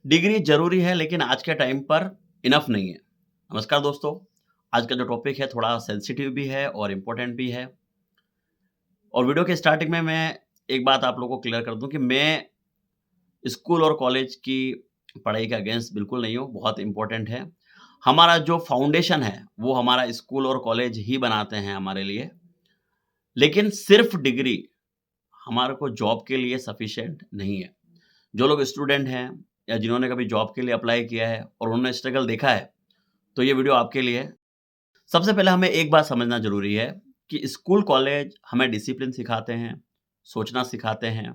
Degree ज़रूरी है लेकिन आज के टाइम पर इनफ नहीं है। नमस्कार दोस्तों, आज का जो टॉपिक है थोड़ा सेंसिटिव भी है और इम्पोर्टेंट भी है। और वीडियो के स्टार्टिंग में मैं एक बात आप लोगों को क्लियर कर दूँ कि मैं स्कूल और कॉलेज की पढ़ाई के अगेंस्ट बिल्कुल नहीं हूँ, बहुत इम्पोर्टेंट है। हमारा जो फाउंडेशन है, वो हमारा स्कूल और कॉलेज ही बनाते हैं हमारे लिए। लेकिन सिर्फ़ डिग्री हमारे को जॉब के लिए सफिशिएंट नहीं है। जो लोग स्टूडेंट हैं या जिन्होंने कभी जॉब के लिए अप्लाई किया है और उन्होंने स्ट्रगल देखा है, तो ये वीडियो आपके लिए है। सबसे पहले हमें एक बात समझना ज़रूरी है कि स्कूल, कॉलेज हमें डिसिप्लिन सिखाते हैं, सोचना सिखाते हैं,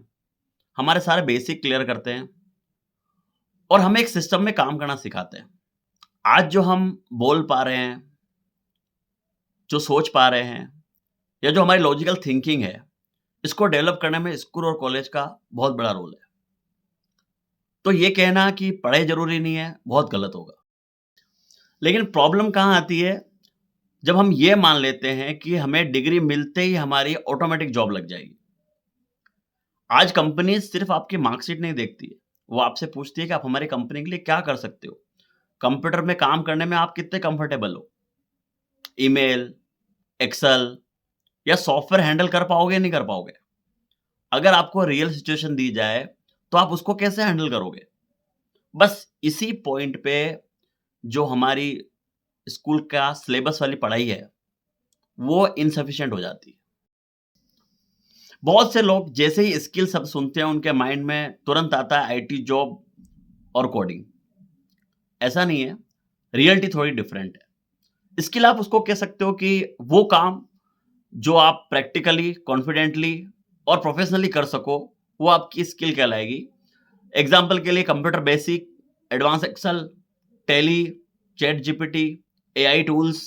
हमारे सारे बेसिक क्लियर करते हैं और हमें एक सिस्टम में काम करना सिखाते हैं। आज जो हम बोल पा रहे हैं, जो सोच पा रहे हैं या जो हमारी लॉजिकल थिंकिंग है, इसको डेवलप करने में स्कूल और कॉलेज का बहुत बड़ा रोल है। तो ये कहना कि पढ़ाई ज़रूरी नहीं है, बहुत गलत होगा। लेकिन प्रॉब्लम कहाँ आती है, जब हम ये मान लेते हैं कि हमें डिग्री मिलते ही हमारी ऑटोमेटिक जॉब लग जाएगी। आज कंपनी सिर्फ आपकी मार्कशीट नहीं देखती है, वो आपसे पूछती है कि आप हमारी कंपनी के लिए क्या कर सकते हो? कंप्यूटर में काम करने में आप कितने कंफर्टेबल हो? ईमेल, एक्सेल या सॉफ्टवेयर हैंडल कर पाओगे या नहीं कर पाओगे? अगर आपको रियल सिचुएशन दी जाए, तो आप उसको कैसे हैंडल करोगे? बस इसी पॉइंट पे जो हमारी स्कूल का सिलेबस वाली पढ़ाई है, वो इनसफिशिएंट हो जाती है। बहुत से लोग जैसे ही स्किल शब्द सुनते हैं, उनके माइंड में तुरंत आता है आईटी जॉब और कोडिंग। ऐसा नहीं है, रियलिटी थोड़ी डिफरेंट है। स्किल आप उसको कह सकते हो कि वो काम जो आप प्रैक्टिकली, कॉन्फिडेंटली और प्रोफेशनली कर सको, वो आपकी स्किल कहलाएगी। एग्ज़ाम्पल के लिए computer basic, advance Excel, Tally, chat GPT, AI tools,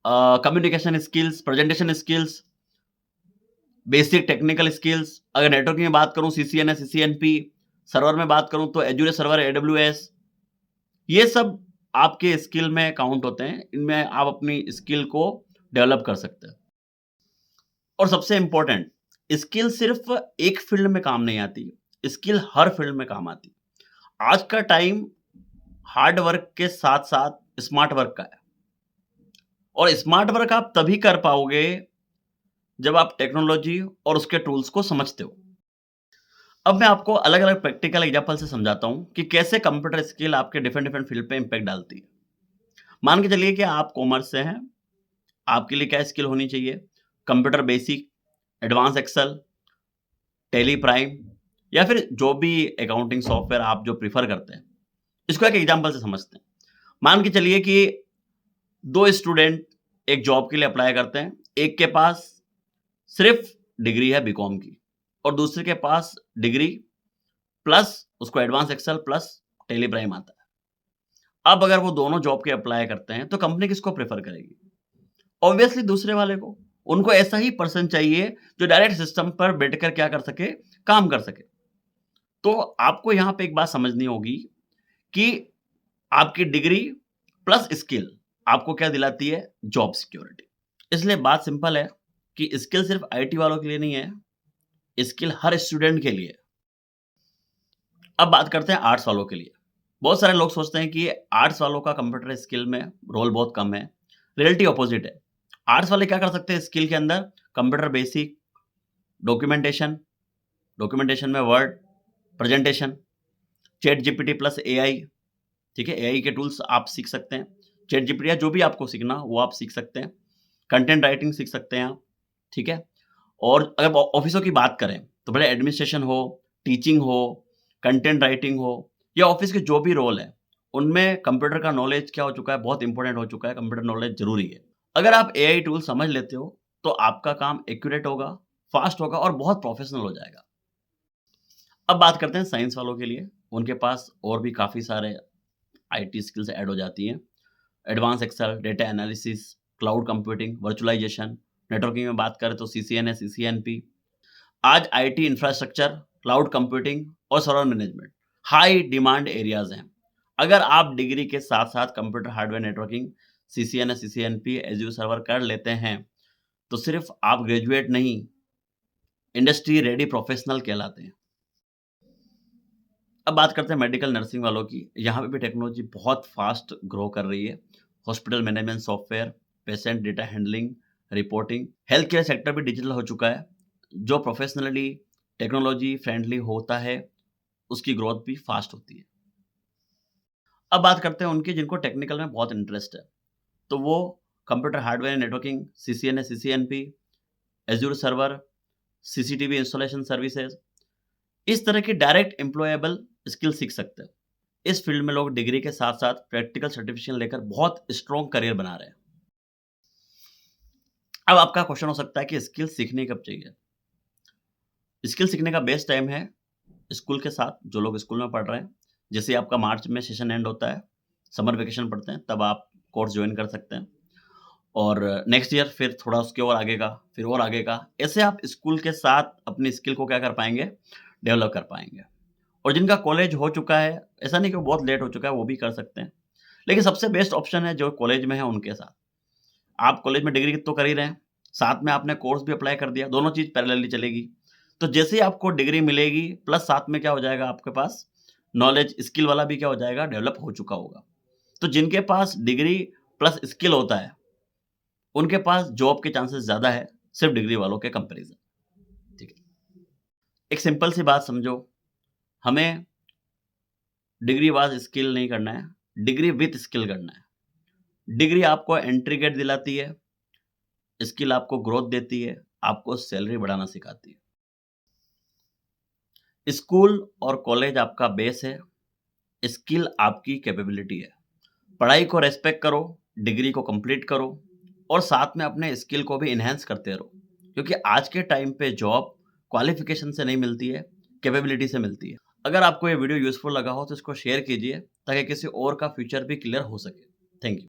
communication skills, presentation skills, basic technical skills. अगर नेटवर्किंग में बात करूँ सीसीएनए, सीसीएनपी, सर्वर में बात करूँ तो एज़्योर सर्वर, एडब्ल्यूएस, ये सब आपके स्किल में काउंट होते हैं। इनमें आप अपनी स्किल को डेवलप कर सकते हैं। और सबसे इम्पोर्टेंट, स्किल सिर्फ एक फील्ड में काम नहीं आती, स्किल हर फील्ड में काम आती है। आज का टाइम हार्ड वर्क के साथ-साथ स्मार्ट वर्क का है और स्मार्ट वर्क आप तभी कर पाओगे जब आप टेक्नोलॉजी और उसके टूल्स को समझते हो। अब मैं आपको अलग-अलग प्रैक्टिकल एग्जांपल से समझाता हूँ कि कैसे कंप्यूटर स्किल आपके डिफरेंट फील्ड पे इम्पैक्ट डालती है। मान के चलिए कि आप कॉमर्स से हैं, आपके लिए क्या स्किल होनी चाहिए? Computer basic, advance Excel, Tally Prime या फिर जो भी अकाउंटिंग सॉफ्टवेयर आप जो प्रेफ़र करते हैं। इसको एक एग्जांपल से समझते हैं। मान के चलिए कि 2 स्टूडेंट एक जॉब के लिए अप्लाई करते हैं। एक के पास सिर्फ़ डिग्री है बीकॉम की और दूसरे के पास डिग्री प्लस उसको advance Excel plus Tally Prime आता है। अब अगर वो दोनों जॉब के अप्लाई करते हैं, तो कंपनी किसको प्रेफ़र करेगी? ऑब्वियसली दूसरे वाले को। उनको ऐसा ही पर्सन चाहिए जो डायरेक्ट सिस्टम पर बैठकर क्या कर सके, काम कर सके। तो आपको यहाँ पे एक बात समझनी होगी कि आपकी डिग्री प्लस स्किल आपको क्या दिलाती है? Job security. इसलिए बात सिंपल है कि स्किल सिर्फ आईटी वालों के लिए नहीं है, स्किल हर स्टूडेंट के लिए है। अब बात करते हैं आर्ट्स वालों के लिए। बहुत सारे लोग सोचते हैं कि आर्ट्स वालों का कंप्यूटर स्किल में रोल बहुत कम है। रियलिटी अपोज़िट है। आर्ट्स वाले क्या कर सकते हैं स्किल के अंदर? कंप्यूटर बेसिक, डॉक्यूमेंटेशन, डॉक्यूमेंटेशन में word, presentation, chat GPT plus AI, ठीक है? एआई के टूल्स आप सीख सकते हैं। चैट जीपीटी या जो भी आपको सीखना हो, वो आप सीख सकते हैं। कंटेंट राइटिंग सीख सकते हैं आप, ठीक है? और अगर ऑफ़िसों की बात करें, तो भले एडमिनिस्ट्रेशन हो, टीचिंग हो, कंटेंट राइटिंग हो या ऑफ़िस के जो भी रोल हैं, उनमें कंप्यूटर का नॉलेज क्या हो चुका है, बहुत इम्पोर्टेंट हो चुका है, कंप्यूटर नॉलेज ज़रूरी है। अगर आप एआई टूल समझ लेते हो, तो आपका काम एक्यूरेट होगा, फ़ास्ट होगा और बहुत प्रोफ़ेशनल हो जाएगा। अब बात करते हैं साइंस वालों के लिए, उनके पास और भी काफ़ी सारे आईटी स्किल्स ऐड हो जाती हैं। Advance Excel, data analysis, cloud computing, virtualisation, networking में बात करें तो सीसीएनए, सीसीएनपी। आज आईटी इंफ्रास्ट्रक्चर, क्लाउड कंप्यूटिंग और server management high demand areas हैं। अगर आप डिग्री के साथ-साथ computer hardware networking, CCNA, CCNP, Azure server कर लेते हैं, तो सिर्फ़ आप ग्रेजुएट नहीं, इंडस्ट्री रेडी प्रोफ़ेशनल कहलाते हैं। अब बात करते हैं मेडिकल नर्सिंग वालों की। यहाँ पे भी टेक्नोलॉजी बहुत फास्ट ग्रो कर रही है। Hospital management software, patient data handling, reporting, health care sector भी डिजिटल हो चुका है। जो प्रोफेशनली टेक्नोलॉजी फ्रेंडली होता है, उसकी ग्रोथ भी फास्ट होती है। अब बात करते हैं उनकी जिनको टेक्निकल में बहुत इंटरेस्ट है। तो वो computer hardware networking, CCNA, CCNP, Azure server, CCTV installation services, इस तरह की डायरेक्ट एम्प्लॉयबल स्किल सीख सकते हैं। इस फील्ड में लोग डिग्री के साथ-साथ प्रैक्टिकल सर्टिफिकेशन लेकर बहुत स्ट्रॉन्ग करियर बना रहे हैं। अब आपका क्वेश्चन हो सकता है कि स्किल सीखनी कब चाहिए? स्किल सीखने का बेस्ट टाइम है स्कूल के साथ, जो लोग स्कूल में पढ़ रहे हैं। जैसे आपका मार्च में सेशन एंड होता है, समर वेकेशन पड़ते हैं, तब आप कोर्स जॉइन कर सकते हैं। और नेक्स्ट ईयर फिर थोड़ा उसके और आगे का, फिर और आगे का। ऐसे आप स्कूल के साथ अपनी स्किल को क्या कर पाएँगे? डेवलप कर पाएँगे। और जिनका कॉलेज हो चुका है, ऐसा नहीं कि वो बहुत लेट हो चुका है, वो भी कर सकते हैं। लेकिन सबसे बेस्ट ऑप्शन है जो कॉलेज में है उनके साथ। आप कॉलेज में डिग्री तो कर ही रहे हैं, साथ में आपने कोर्स भी अप्लाई कर दिया, दोनों चीज़ पैरेलली चलेगी। तो जैसे ही आपको डिग्री मिलेगी प्लस साथ में क्या हो जाएगा आपके पास नॉलेज, स्किल वाला भी क्या हो जाएगा? डेवलप हो चुका होगा। तो जिनके पास डिग्री प्लस स्किल होता है, उनके पास जॉब के चांसेस ज़्यादा है, सिर्फ डिग्री वालों के कंपैरिज़न। ठीक है। एक सिंपल सी बात समझो, हमें डिग्री वाज स्किल नहीं करना है, डिग्री विथ स्किल करना है। डिग्री आपको एंट्री गेट दिलाती है, स्किल आपको ग्रोथ देती है, आपको सैलरी बढ़ाना सिखाती है। स्कूल और कॉलेज आपका बेस है, स्किल आपकी कैपेबिलिटी है। पढ़ाई को रेस्पेक्ट करो, डिग्री को कंप्लीट करो और साथ में अपने स्किल को भी एनहांस करते रहो। क्योंकि आज के टाइम पे जॉब क्वालिफिकेशन से नहीं मिलती है, कैपेबिलिटी से मिलती है। अगर आपको ये वीडियो यूज़फुल लगा हो तो इसको शेयर कीजिए ताकि किसी और का फ्यूचर भी क्लियर हो सके। Thank you.